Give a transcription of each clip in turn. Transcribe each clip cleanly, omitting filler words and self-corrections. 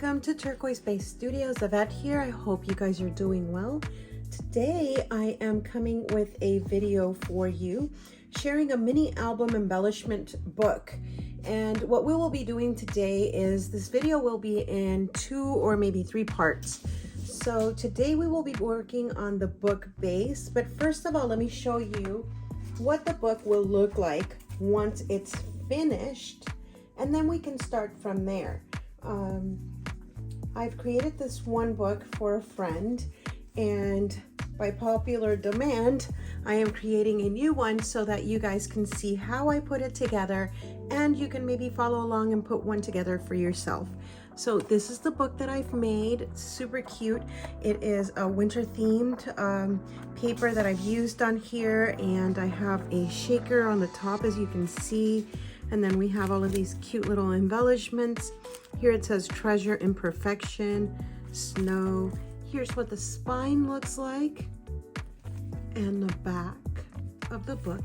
welcome to Turquoise Bay Studios. Ivett here. I hope you guys are doing well. Today I am coming with a video for you, sharing a mini album embellishment book. And what we will be doing today is this video will be in 2 or maybe 3 parts. So today we will be working on the book base, but first of all, let me show you what the book will look like once it's finished, and then we can start from there. I've created this one book for a friend, and by popular demand, I am creating a new one so that you guys can see how I put it together, and you can maybe follow along and put one together for yourself. So this is the book that I've made. It's super cute. It is a winter themed paper that I've used on here, and I have a shaker on the top, as you can see. And then we have all of these cute little embellishments. Here it says treasure imperfection, snow. Here's what the spine looks like and the back of the book.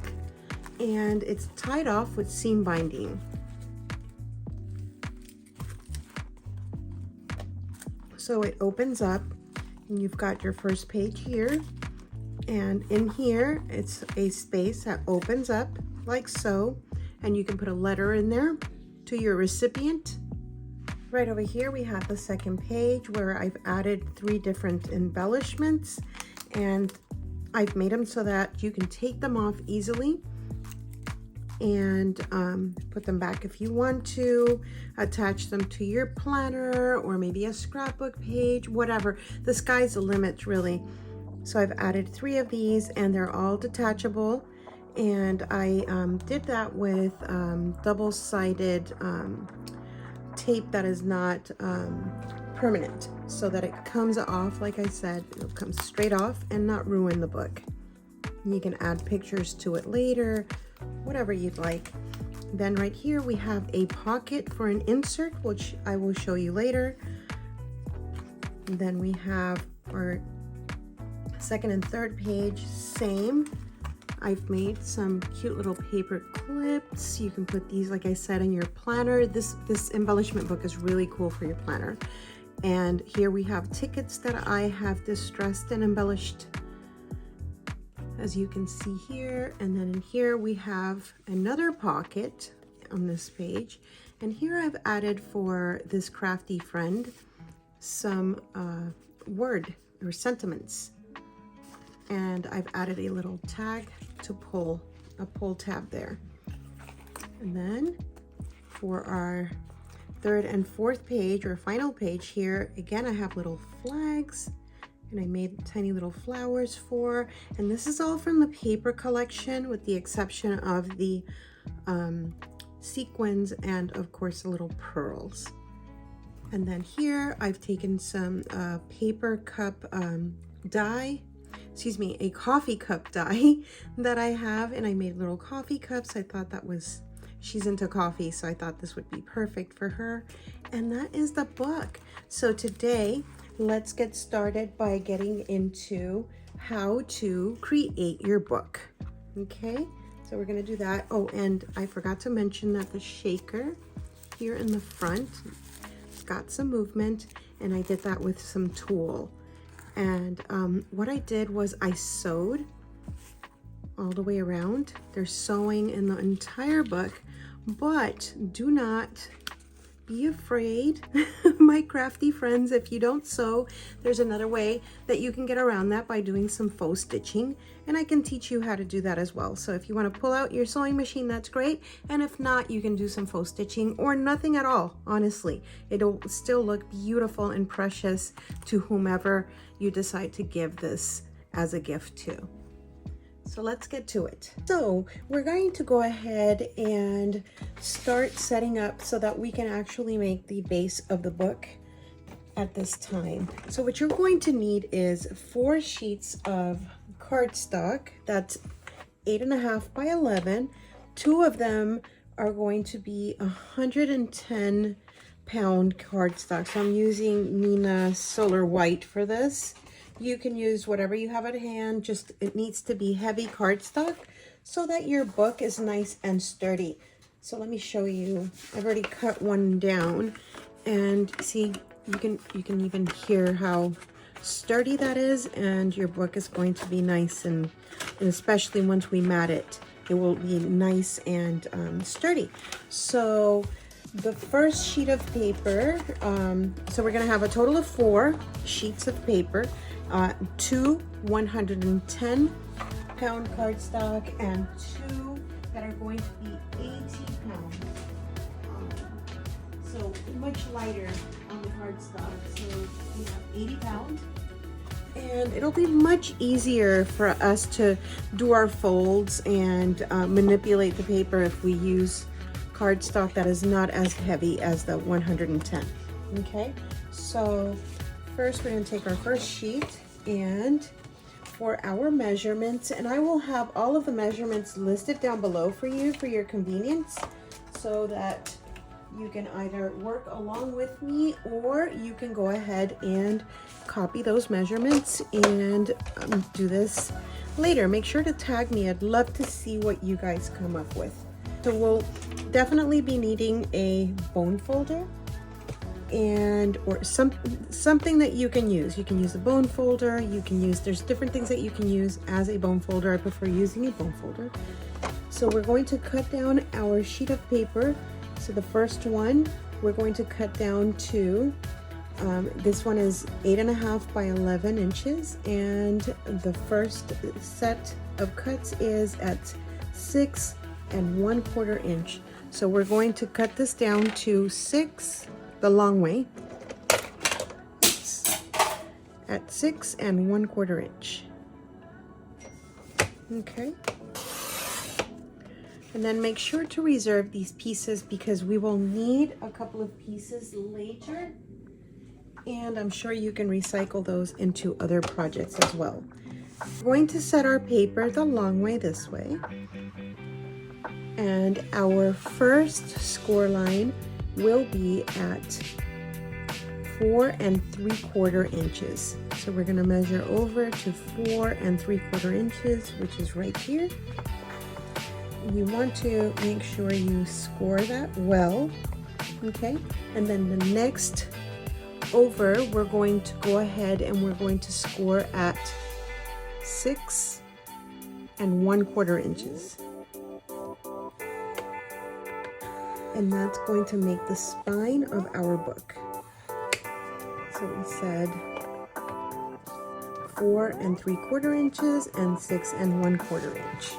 And it's tied off with seam binding. So it opens up and you've got your first page here. And in here, it's a space that opens up like so. And you can put a letter in there to your recipient. Right over here, we have the second page where I've added 3 different embellishments, and I've made them so that you can take them off easily and put them back if you want to, attach them to your planner or maybe a scrapbook page, whatever. The sky's the limit, really. So I've added 3 of these, and they're all detachable. And I did that with double-sided tape that is not permanent, so that it comes off, like I said, it'll come straight off and not ruin the book. You can add pictures to it later, whatever you'd like. Then right here we have a pocket for an insert, which I will show you later. And then we have our second and third page, same. I've made some cute little paper clips. You can put these, like I said, in your planner. This embellishment book is really cool for your planner. And here we have tickets that I have distressed and embellished, as you can see here. And then in here we have another pocket on this page. And here I've added for this crafty friend some word or sentiments. And I've added a little tag to pull, a pull tab there. And then for our third and fourth page, or final page here, again I have little flags, and I made tiny little flowers for, and this is all from the paper collection with the exception of the sequins and of course the little pearls. And then here I've taken some paper cup die, excuse me, a coffee cup die that I have, and I made little coffee cups. I thought that was, she's into coffee, so I thought this would be perfect for her. And that is the book. So today, let's get started by getting into how to create your book. Okay, so we're gonna do that. Oh, and I forgot to mention that the shaker here in the front, it's got some movement, and I did that with some tulle. And what I did was I sewed all the way around. There's sewing in the entire book, but do not be afraid, my crafty friends. If you don't sew, there's another way that you can get around that by doing some faux stitching, and I can teach you how to do that as well. So if you want to pull out your sewing machine, that's great, and if not, you can do some faux stitching or nothing at all. Honestly, it'll still look beautiful and precious to whomever you decide to give this as a gift to. So let's get to it. So we're going to go ahead and start setting up so that we can actually make the base of the book at this time. So what you're going to need is 4 sheets of cardstock. That's 8.5 by 11. 2 of them are going to be 110-pound cardstock. So I'm using Nina Solar White for this. You can use whatever you have at hand, just it needs to be heavy cardstock so that your book is nice and sturdy. So let me show you. I've already cut one down, and see, You can even hear how sturdy that is, and your book is going to be nice, and especially once we mat it, it will be nice and sturdy. So the first sheet of paper, so we're going to have a total of 4 sheets of paper, 2 110-pound cardstock and 2 that are going to be 80-pound. So much lighter on the cardstock. So we have 80 pounds. And it'll be much easier for us to do our folds and manipulate the paper if we use cardstock that is not as heavy as the 110. Okay, so first we're going to take our first sheet, and for our measurements, and I will have all of the measurements listed down below for you for your convenience, so that you can either work along with me, or you can go ahead and copy those measurements and do this later. Make sure to tag me. I'd love to see what you guys come up with. So we'll definitely be needing a bone folder, and or something that you can use. You can use a bone folder. You can use, there's different things that you can use as a bone folder. I prefer using a bone folder. So we're going to cut down our sheet of paper. So the first one, we're going to cut down to, this one is 8.5 by 11 inches. And the first set of cuts is at 6 1/4 inch. So we're going to cut this down to 6, the long way, at 6 1/4 inch. Okay. And then make sure to reserve these pieces, because we will need a couple of pieces later, and I'm sure you can recycle those into other projects as well. We're going to set our paper the long way this way, and our first score line will be at 4 3/4 inches. So we're going to measure over to 4 3/4 inches, which is right here. You want to make sure you score that well, okay? And then the next over, we're going to go ahead and we're going to score at 6 1/4 inches. And that's going to make the spine of our book. So we said 4 3/4 inches and 6 1/4 inch.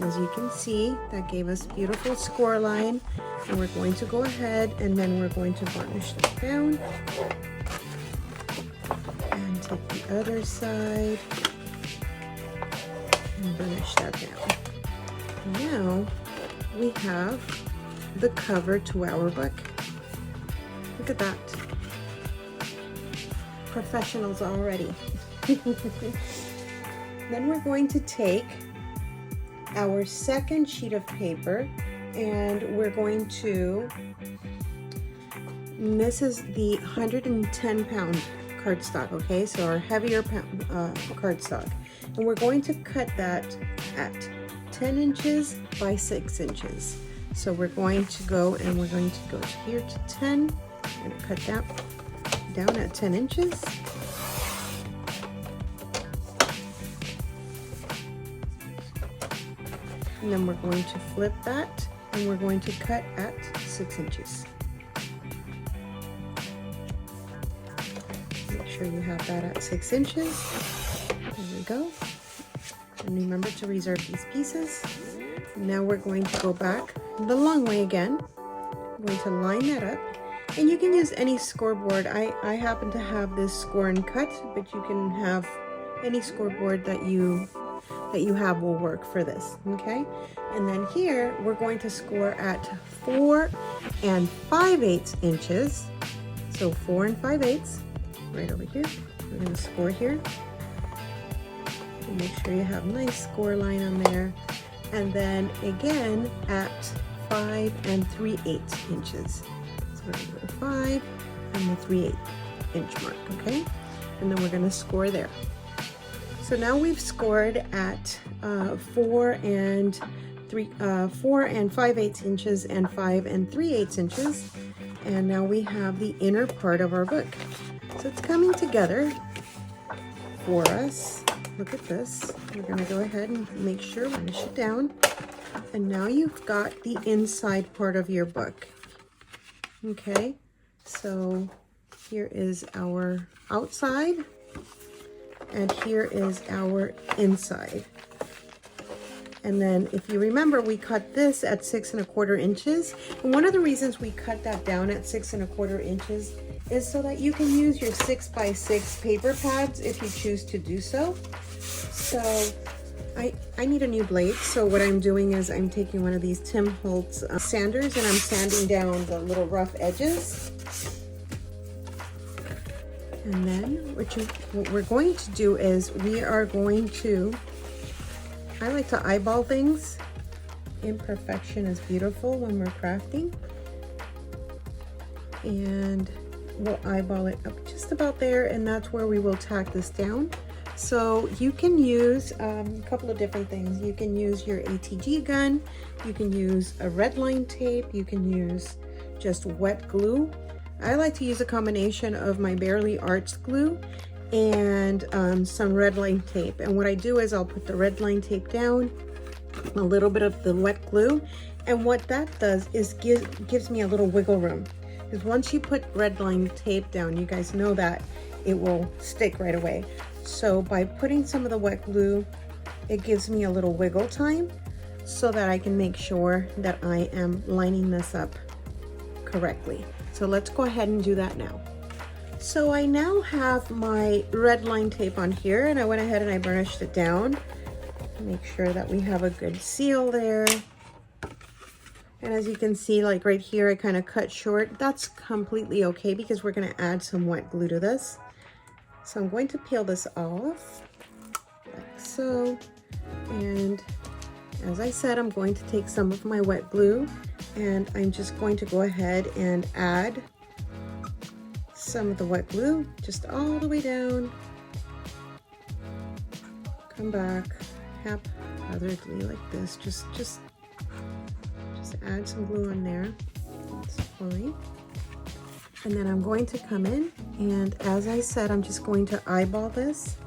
As you can see, that gave us a beautiful score line, and we're going to go ahead and then we're going to varnish that down, and take the other side and varnish that down. Now we have the cover to our book. Look at that. Professionals already. Then we're going to take our second sheet of paper, and we're going to, this is the 110-pound cardstock, okay, so our heavier cardstock, and we're going to cut that at 10 inches by 6 inches. So we're going to go, and we're going to go here to 10 and cut that down at 10 inches. And then we're going to flip that, and we're going to cut at 6 inches. Make sure you have that at 6 inches. There we go. And remember to reserve these pieces. Now we're going to go back the long way again. I'm going to line that up. And you can use any scoreboard. I happen to have this score and cut, but you can have any scoreboard that you have will work for this, okay? And then here we're going to score at 4 5/8 inches. So 4 5/8, right over here. We're going to score here. And make sure you have a nice score line on there. And then again at 5 3/8 inches. So we're going to go 5 and the 3/8 inch mark, okay? And then we're going to score there. So now we've scored at 4 5/8 inches and 5 3/8 inches, And now we have the inner part of our book. So it's coming together for us. Look at this. We're going to go ahead and make sure we finish it down. And now you've got the inside part of your book. Okay, so here is our outside, and here is our inside. And then if you remember, we cut this at 6 1/4 inches. And one of the reasons we cut that down at 6 1/4 inches is so that you can use your 6 by 6 paper pads if you choose to do so. So I need a new blade. So what I'm doing is I'm taking one of these Tim Holtz sanders and I'm sanding down the little rough edges. And then what we're going to do is we are going to, I like to eyeball things. Imperfection is beautiful when we're crafting. And we'll eyeball it up just about there, and that's where we will tack this down. So you can use a couple of different things. You can use your ATG gun, you can use a red line tape, you can use just wet glue. I like to use a combination of my Barely Arts glue and some red line tape. And what I do is I'll put the red line tape down, a little bit of the wet glue, and what that does is gives me a little wiggle room. Because once you put red line tape down, you guys know that it will stick right away. So by putting some of the wet glue, it gives me a little wiggle time so that I can make sure that I am lining this up correctly. So let's go ahead and do that now. So I now have my red line tape on here, and I went ahead and I burnished it down. Make sure that we have a good seal there. And as you can see, like right here, I kind of cut short. That's completely okay because we're going to add some wet glue to this. So I'm going to peel this off like so. And as I said, I'm going to take some of my wet glue and I'm just going to go ahead and add some of the wet glue just all the way down. Come back haphazardly like this. Just add some glue on there. That's fine. And then I'm going to come in, and as I said, I'm just going to eyeball this.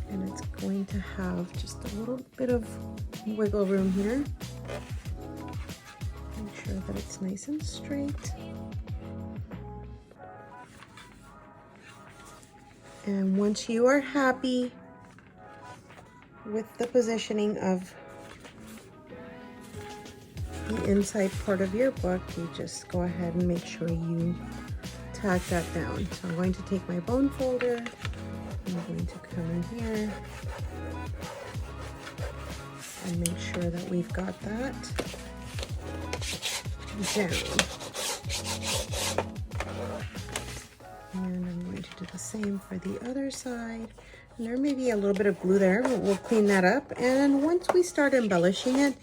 And it's going to have just a little bit of wiggle room here. Make sure that it's nice and straight. And once you are happy with the positioning of the inside part of your book, you just go ahead and make sure you tack that down. So I'm going to take my bone folder, I'm going to come in here and make sure that we've got that down. And I'm going to do the same for the other side. And there may be a little bit of glue there, but we'll clean that up. And once we start embellishing it,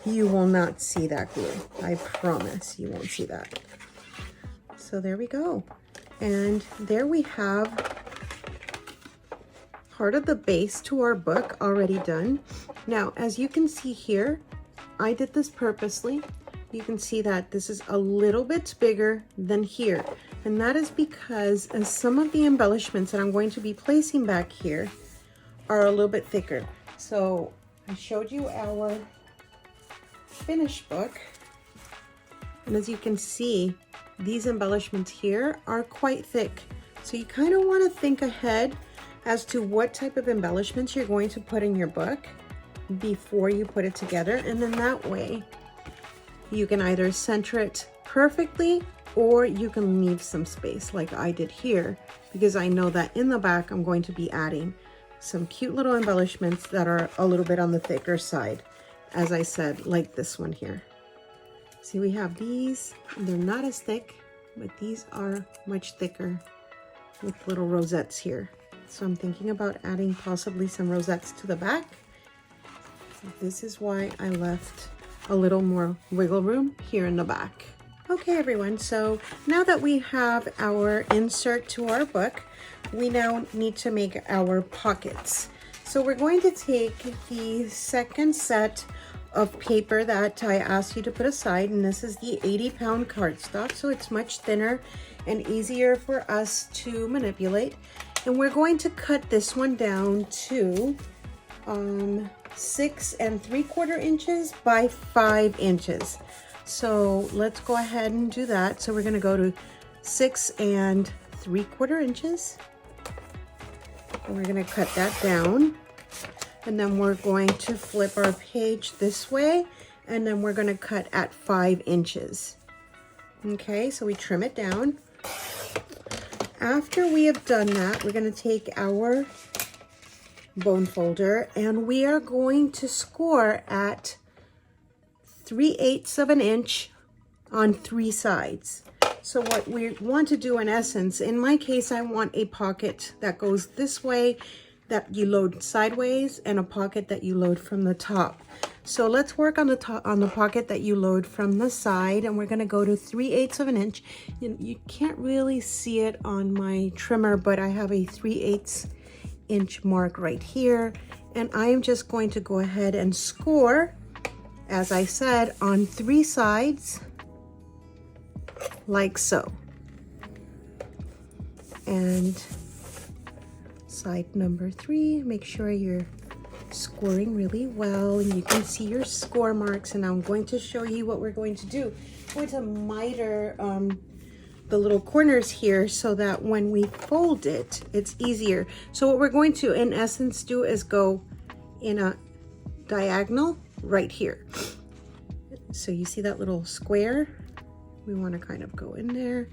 you will not see that glue. I promise you won't see that. So there we go. And there we have part of the base to our book already done. Now, as you can see here, I did this purposely. You can see that this is a little bit bigger than here. And that is because some of the embellishments that I'm going to be placing back here are a little bit thicker. So I showed you our finished book. And as you can see, these embellishments here are quite thick. So you kind of want to think ahead as to what type of embellishments you're going to put in your book before you put it together. And then that way you can either center it perfectly or you can leave some space like I did here, because I know that in the back I'm going to be adding some cute little embellishments that are a little bit on the thicker side, as I said, like this one here. See, we have these, they're not as thick, but these are much thicker with little rosettes here. So I'm thinking about adding possibly some rosettes to the back. This is why I left a little more wiggle room here in the back. Okay everyone, so now that we have our insert to our book, we now need to make our pockets. So we're going to take the second set of paper that I asked you to put aside, and this is the 80-pound cardstock, so it's much thinner and easier for us to manipulate. And we're going to cut this one down to 6 3/4 inches by 5 inches. So let's go ahead and do that. So we're going to go to 6 3/4 inches, and we're going to cut that down. And then we're going to flip our page this way, and then we're going to cut at 5 inches. Okay, so we trim it down. After we have done that, we're going to take our bone folder and we are going to score at 3/8 of an inch on 3 sides. So what we want to do, in essence, in my case, I want a pocket that goes this way that you load sideways, and a pocket that you load from the top. So let's work on the top, on the pocket that you load from the side, and we're going to go to 3/8 of an inch. You can't really see it on my trimmer, but I have a 3/8 inch mark right here, and I am just going to go ahead and score, as I said, on 3 sides, like so. And side number 3, make sure you're scoring really well and you can see your score marks. And I'm going to show you what we're going to do. I'm going to miter the little corners here so that when we fold it, it's easier. So what we're going to, in essence, do is go in a diagonal right here. So you see that little square? We want to kind of go in there.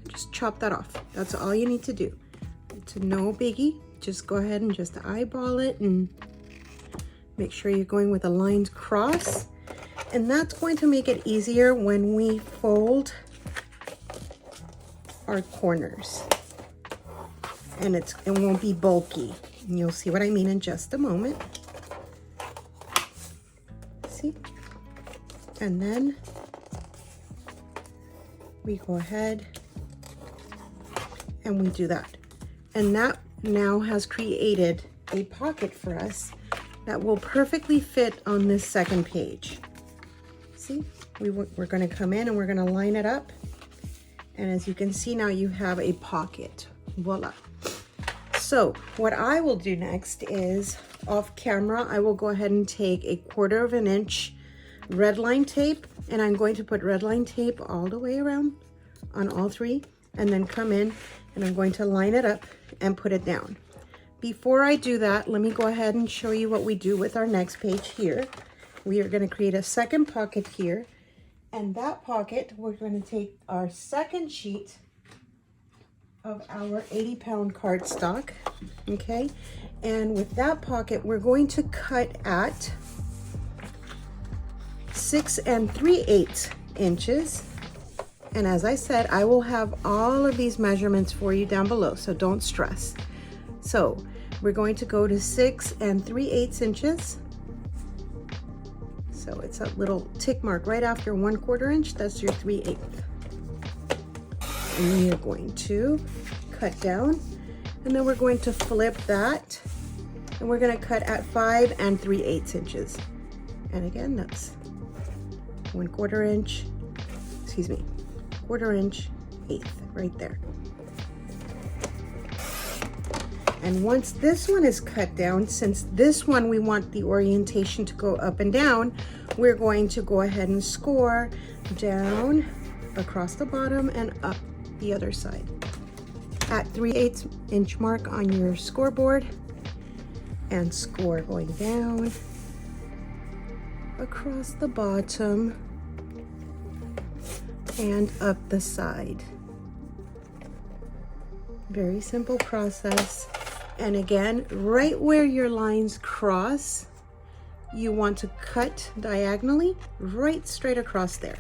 Just chop that off. That's all you need to do. It's no biggie. Just go ahead and just eyeball it and make sure you're going with the lines cross. And that's going to make it easier when we fold our corners. And it won't be bulky. And you'll see what I mean in just a moment. See? And then we go ahead and we do that. And that now has created a pocket for us that will perfectly fit on this second page. See, we're going to come in and we're going to line it up. And as you can see now, you have a pocket. Voila. So what I will do next is, off camera, I will go ahead and take a 1/4 of an inch red line tape, and I'm going to put red line tape all the way around on all 3, and then come in and I'm going to line it up and put it down. Before I do that, let me go ahead and show you what we do with our next page here. We are going to create a second pocket here, and that pocket, we're going to take our second sheet of our 80-pound cardstock, okay? And with that pocket, we're going to cut at 6 3/8 inches. And as I said, I will have all of these measurements for you down below, so don't stress. So we're going to go to 6 3/8 inches. So it's a little tick mark right after 1/4 inch. That's your 3/8. And you're going to cut down, and then we're going to flip that, and we're going to cut at 5 3/8 inches. And again, that's 1/4 inch, excuse me, 1/4 inch, 1/8 right there. And once this one is cut down, since this one we want the orientation to go up and down, we're going to go ahead and score down across the bottom and up the other side at 3/8 inch mark on your scoreboard, and score going down across the bottom and up the side. Very simple process. And again, right where your lines cross, you want to cut diagonally right straight across there.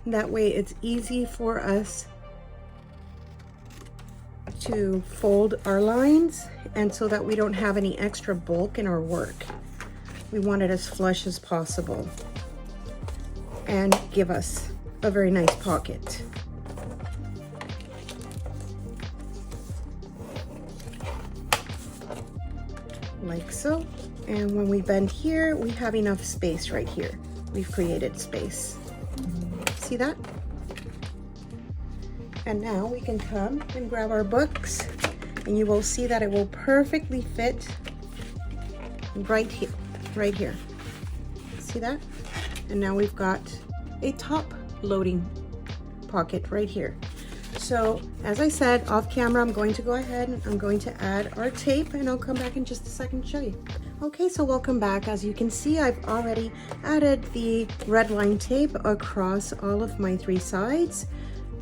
That way it's easy for us to fold our lines, and so that we don't have any extra bulk in our work. We want it as flush as possible and give us a very nice pocket. Like so. And when we bend here, we have enough space right here. We've created space. See that? And now we can come and grab our books, and you will see that it will perfectly fit right here, right here. See that? And now we've got a top loading pocket right here. So as I said, off camera, I'm going to go ahead and I'm going to add our tape, and I'll come back in just a second to show you. Okay, so welcome back. As you can see, I've already added the red line tape across all of my 3 sides.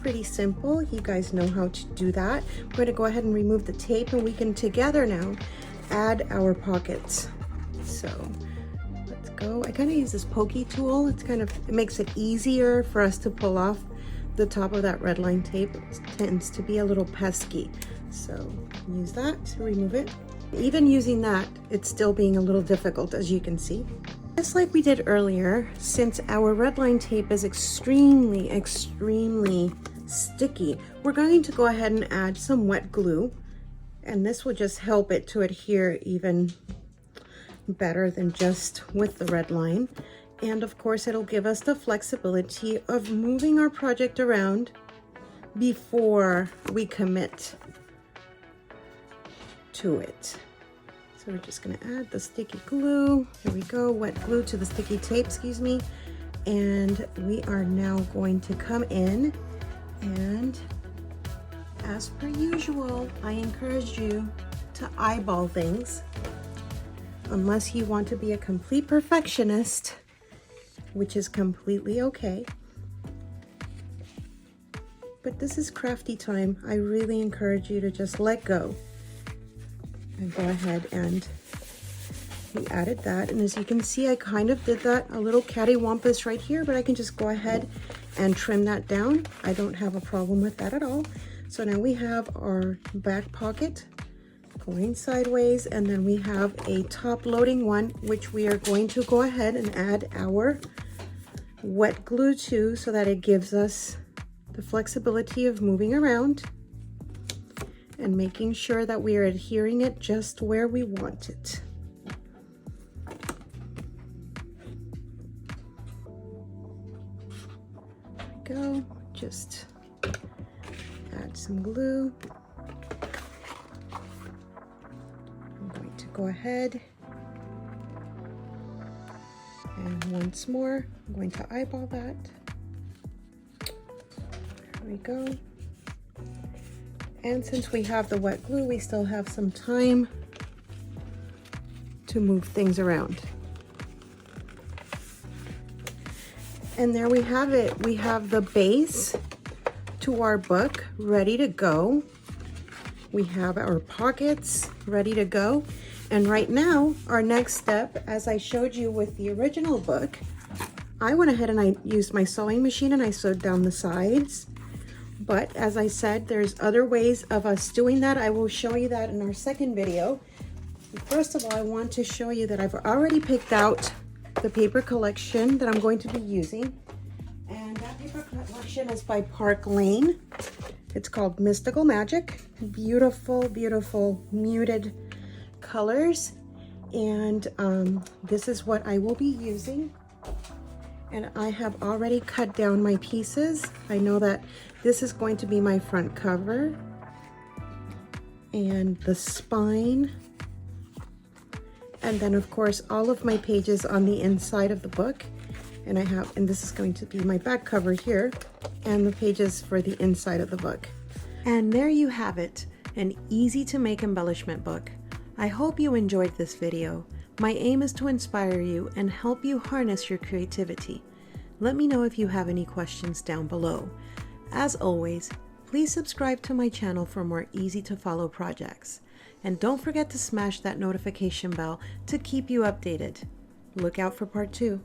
Pretty simple. You guys know how to do that. We're going to go ahead and remove the tape, and we can together now add our pockets. So let's go. I kind of use this pokey tool. It makes it easier for us to pull off the top of that red line tape. It tends to be a little pesky. So use that to remove it. Even using that, it's still being a little difficult, as you can see. Just like we did earlier, since our red line tape is extremely sticky, we're going to go ahead and add some wet glue, and this will just help it to adhere even better than just with the red line. And of course, it'll give us the flexibility of moving our project around before we commit to it. So we're just going to add the sticky glue. Here we go, wet glue to the sticky tape, excuse me. And we are now going to come in, and as per usual, I encourage you to eyeball things unless you want to be a complete perfectionist, which is completely okay. But this is crafty time. I really encourage you to just let go and go ahead, and we added that. And as you can see, I kind of did that a little cattywampus right here, but I can just go ahead and trim that down. I don't have a problem with that at all. So now we have our back pocket going sideways, and then we have a top loading one, which we are going to go ahead and add our wet glue to, so that it gives us the flexibility of moving around and making sure that we are adhering it just where we want it. There we go. Just add some glue. I'm going to go ahead and once more, I'm going to eyeball that. There we go. And since we have the wet glue, we still have some time to move things around. And there we have it. We have the base to our book ready to go. We have our pockets ready to go. And right now, our next step, as I showed you with the original book, I went ahead and I used my sewing machine and I sewed down the sides. But as I said, there's other ways of us doing that. I will show you that in our second video. First of all, I want to show you that I've already picked out the paper collection that I'm going to be using. And that paper collection is by Park Lane. It's called Mystical Magic. Beautiful, beautiful muted colors. And this is what I will be using. And I have already cut down my pieces. I know that this is going to be my front cover and the spine. And then of course, all of my pages on the inside of the book. And this is going to be my back cover here and the pages for the inside of the book. And there you have it, an easy to make embellishment book. I hope you enjoyed this video. My aim is to inspire you and help you harness your creativity. Let me know if you have any questions down below. As always, please subscribe to my channel for more easy to follow projects. And don't forget to smash that notification bell to keep you updated. Look out for part 2.